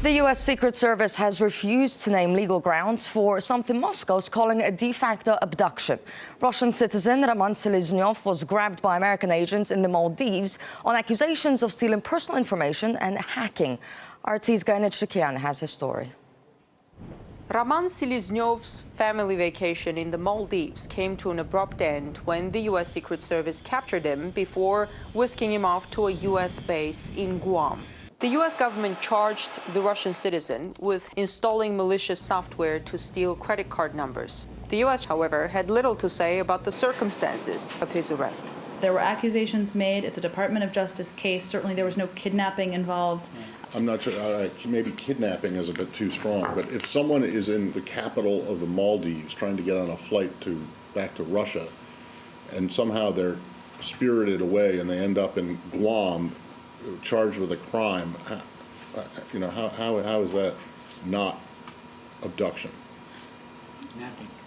The U.S. Secret Service has refused to name legal grounds for something Moscow is calling a de facto abduction. Russian citizen Roman Seleznyov was grabbed by American agents in the Maldives on accusations of stealing personal information and hacking. RT's Gayane Chichakyan has his story. Roman Seleznyov's family vacation in the Maldives came to an abrupt end when the U.S. Secret Service captured him before whisking him off to a U.S. base in Guam. The U.S. government charged the Russian citizen with installing malicious software to steal credit card numbers. The U.S., however, had little to say about the circumstances of his arrest. There were accusations made. It's a Department of Justice case. Certainly there was no kidnapping involved. I'm not sure, maybe kidnapping is a bit too strong, but if someone is in the capital of the Maldives trying to get on a flight back to Russia, and somehow they're spirited away and they end up in Guam, charged with a crime, how is that not abduction?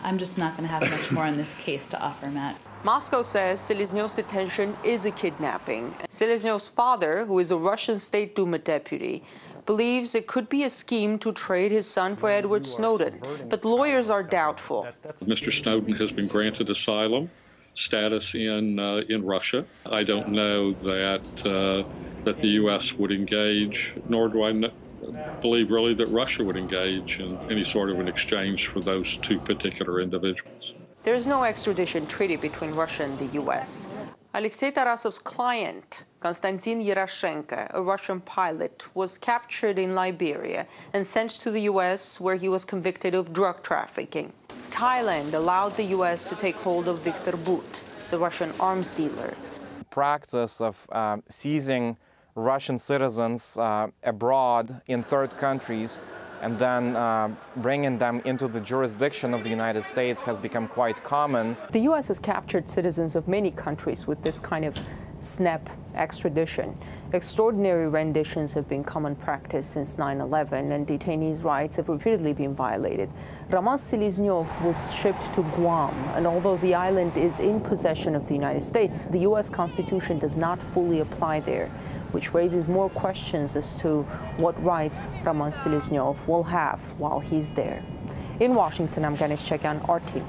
I'm just not going to have much more on this case to offer, Matt. Moscow says Seleznyov's detention is a kidnapping. Seleznyov's father, who is a Russian State Duma deputy, believes it could be a scheme to trade his son for Edward Snowden, but lawyers are doubtful. Mr. Snowden has been granted asylum status in Russia. I don't know that the U.S. would engage, nor do I believe really that Russia would engage in any sort of an exchange for those two particular individuals. There is no extradition treaty between Russia and the U.S. Alexei Tarasov's client, Konstantin Yerashenko, a Russian pilot, was captured in Liberia and sent to the U.S., where he was convicted of drug trafficking. Thailand allowed the U.S. to take hold of Viktor But, the Russian arms dealer. Practice of seizing Russian citizens abroad in third countries and then bringing them into the jurisdiction of the United States has become quite common. The U.S. has captured citizens of many countries with this kind of snap extradition. Extraordinary renditions have been common practice since 9/11, and detainees' rights have repeatedly been violated. Roman Seleznyov was shipped to Guam, and although the island is in possession of the United States, the U.S. Constitution does not fully apply there, which raises more questions as to what rights Roman Seleznyov will have while he's there. In Washington, I'm Gayane Chichakyan, RT.